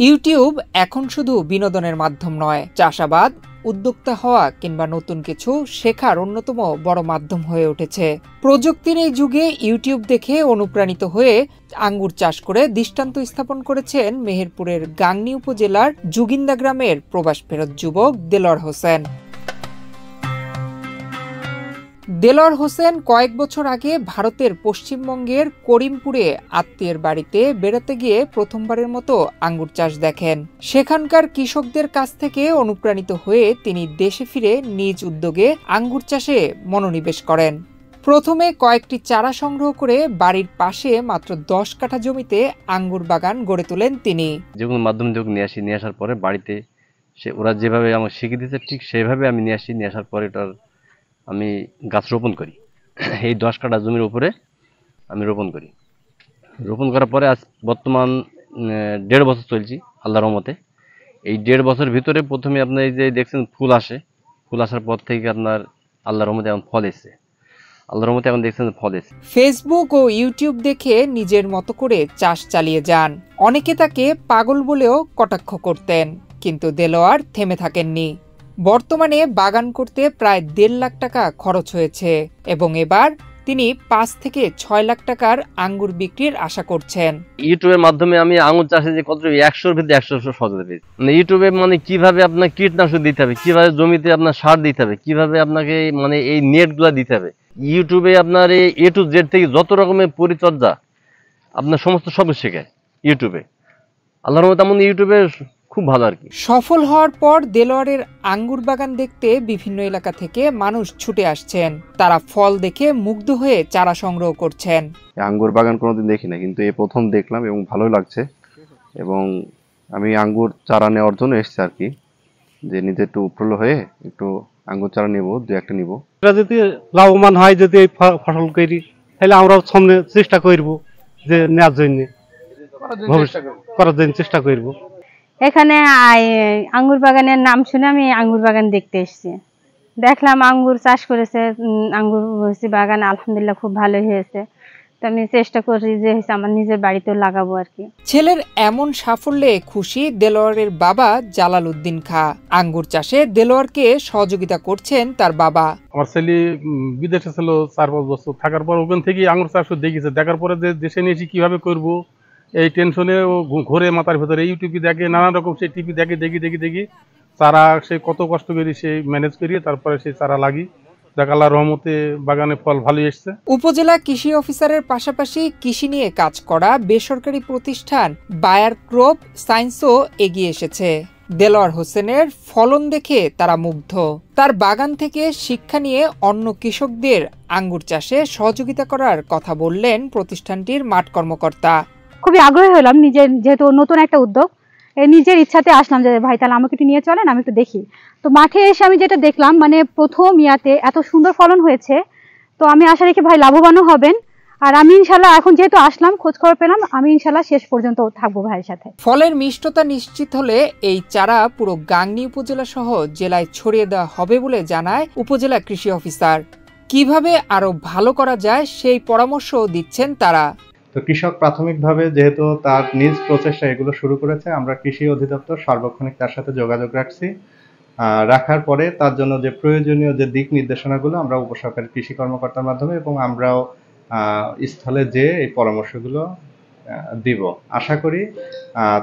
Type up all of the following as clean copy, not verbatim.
YouTube এখন শুধু বিনোদনের মাধ্যম নয়, চাষাবাদ, উদ্যোক্তা হওয়া কিংবা নতুন কিছু শেখার অন্যতম বড় মাধ্যম হয়ে উঠেছে। প্রযুক্তির এই যুগে ইউটিউব দেখে অনুপ্রাণিত হয়ে আঙ্গুর চাষ করে দৃষ্টান্ত স্থাপন করেছেন মেহেরপুরের গাংনী উপজেলার জুগিন্দা গ্রামের প্রবাস ফেরত যুবক দেলোয়ার হোসেন। দেলোয়ার হোসেন কয়েক বছর আগে ভারতের পশ্চিমবঙ্গের করিমপুরে আত্মীয়ের বাড়িতে বেড়াতে গিয়ে প্রথমবারের মতো আঙ্গুর চাষ দেখেন। সেখানকার কৃষকদের কাছ থেকে অনুপ্রাণিত হয়ে তিনি দেশে ফিরে নিজ উদ্যোগে আঙ্গুর চাষে মনোনিবেশ করেন। প্রথমে কয়েকটি চারা সংগ্রহ করে বাড়ির পাশে মাত্র 10 কাঠা জমিতে আঙ্গুর বাগান গড়ে তোলেন তিনি। যেগুলো মাধ্যম নিয়ে আসার পরে বাড়িতে ওরা যেভাবে আমাকে শিখিয়ে দিয়েছে ঠিক সেভাবে আমি নিয়ে আসার পরে এটার আমি গাছ রোপণ করি। এই 10 কাঠা জমির উপরে আমি রোপণ করি। রোপণ করার পরে আজ বর্তমান 1.5 বছর চলছি আল্লাহর রহমতে। এই 1.5 বছরের ভিতরে প্রথমে আপনার এই যে দেখছেন ফুল আসার পর থেকে আপনার আল্লাহর রহমতে এখন ফল এসছে। আল্লাহর রহমতে এখন দেখছেন ফল এসছে। ফেসবুক ও ইউটিউব দেখে নিজের মতো করে চাষ চালিয়ে যান। অনেকে তাকে পাগল বলেও কটাক্ষ করতেন, কিন্তু দেলোয়ার থেমে থাকেননি। বর্তমানে বাগান করতে প্রায় 1.5 লাখ টাকা খরচ হয়েছে এবং এবার তিনি 5 থেকে 6 লাখ টাকার আঙ্গুর বিক্রির আশা করছেন। ইউটিউবের মাধ্যমে আমি আঙ্গুর চাষে যে কত 100-র ভিতরে 100 সহজে পেয়েছি। মানে ইউটিউবে মানে কিভাবে আপনার কীটনাশক দিতে হবে, কিভাবে জমিতে আপনার সার দিতে হবে, কিভাবে আপনাকে মানে এই নেটগুলো দিতে হবে। ইউটিউবে আপনার এই A to Z থেকে যত রকমের পরিচর্যা আপনার সমস্ত সব শেখায় ইউটিউবে। আল্লাহর রহমতে তেমন ইউটিউবে খুব ভালো আর কি। সফল হওয়ার পর দেলোয়ারের আঙ্গুর বাগান দেখতে বিভিন্ন এলাকা থেকে মানুষ ছুটে আসছেন। তারা ফল দেখে মুগ্ধ হয়ে চারা সংগ্রহ করছেন। আঙ্গুর বাগান কোনোদিন দেখি না, কিন্তু এই প্রথম দেখলাম এবং ভালোই লাগছে। এবং আমি আঙ্গুর চারা নেওয়ার জন্য এসেছি আর কি, যে নিজে একটু উপলব্ধ হয়ে একটু আঙ্গুর চারা নেব, 2-1টা নিব। এটা যদি লাভবান হয়, যদি এই ফসল করি, তাহলে আমরাও সামনে চেষ্টা করব যে নেওয়ার জন্য, করার জন্য চেষ্টা করব। এখানে আঙ্গুর বাগানের নাম শুনে আমি আঙ্গুর বাগান দেখতে এসেছি। দেখলাম আঙ্গুর চাষ করেছে, আঙ্গুর হয়েছে বাগান, আলহামদুলিল্লাহ খুব ভালো হয়েছে। তো আমি চেষ্টা করি যে আমার নিজের বাড়িতেও লাগাবো আর কি। ছেলের এমন সাফল্যে খুশি দেলোয়ারের বাবা জালাল উদ্দিন খা। আঙ্গুর চাষে দেলোয়ারকে সহযোগিতা করছেন তার বাবা। আমার ছেলে বিদেশে ছিল 4-5 বছর থাকার পর ওখান থেকে আঙ্গুর চাষ দেখেছে। দেখার পরে যে দেশে নিয়ে এসে কিভাবে করবো এই টেনশনে ও ঘুরে মাথার ভেতরে ইউটিউবে দেখে, নানান রকম সেই টিভি দেখে, দেখি চারা সে কত কষ্ট করি সেই ম্যানেজ করিয়ে তারপরে সেই চারা লাগি। আল্লাহর রহমতে বাগানে ফল ভালোই এসছে। উপজেলা কৃষি অফিসারের পাশাপাশি কৃষি নিয়ে কাজ করা বেসরকারি প্রতিষ্ঠান বায়ার ক্রপ সায়েন্সও এগিয়ে এসেছে। দেলোয়ার হোসেনের ফলন দেখে তারা মুগ্ধ। তার বাগান থেকে শিক্ষা নিয়ে অন্য কৃষকদের আঙ্গুর চাষে সহযোগিতা করার কথা বললেন প্রতিষ্ঠানটির মাঠ কর্মকর্তা। খুবই আগ্রহী হলাম, নিজের যেহেতু নতুন একটা উদ্যোগ, নিজের ইচ্ছাতে আসলাম যে ভাই তাহলে আমাকে একটু নিয়ে চলেন, আমি একটু দেখি। তো মাঠে এসে আমি যেটা দেখলাম, মানে প্রথম ইয়াতে এত সুন্দর ফলন হয়েছে। তো আমি আশা রেখে ভাই লাভবানও হবেন। আর আমি ইনশাল্লাহ এখন যেহেতু আসলাম, খোঁজ খবর পেলাম, আমি ইনশাল্লাহ শেষ পর্যন্ত থাকবো ভাইয়ের সাথে। ফলের মিষ্টতা নিশ্চিত হলে এই চারা পুরো গাংনী উপজেলা সহ জেলায় ছড়িয়ে দেওয়া হবে বলে জানায় উপজেলা কৃষি অফিসার। কিভাবে আরো ভালো করা যায় সেই পরামর্শও দিচ্ছেন তারা। তো কৃষক প্রাথমিকভাবে যেহেতু তার নিজ প্রচেষ্টা এগুলো শুরু করেছে, আমরা কৃষি অধিদপ্তর সার্বক্ষণিক তার সাথে যোগাযোগ রাখছি। রাখার পরে তার জন্য যে প্রয়োজনীয় যে দিক নির্দেশনাগুলো আমরা উপসহকারী কৃষি কর্মকর্তার মাধ্যমে এবং আমরাও স্থলে যে এই পরামর্শগুলো দিব। আশা করি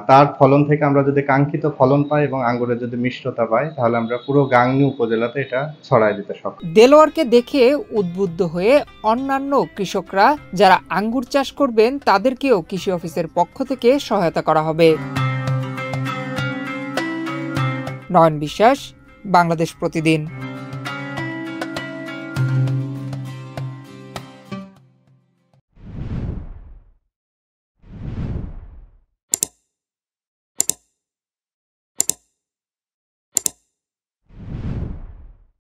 তার ফলন থেকে আমরা যদি কাঙ্ক্ষিত ফলন পাই এবং আঙ্গুরের যদি মিষ্টতা পাই, তাহলে আমরা পুরো গাংনী উপজেলাতে এটা ছড়াই দিতে সক্ষম। দেলোয়ারকে দেখে উদ্বুদ্ধ হয়ে অন্যান্য কৃষকরা যারা আঙ্গুর চাষ করবেন তাদেরকেও কৃষি অফিসের পক্ষ থেকে সহায়তা করা হবে। নয়ন বিশ্বাস, বাংলাদেশ প্রতিদিন।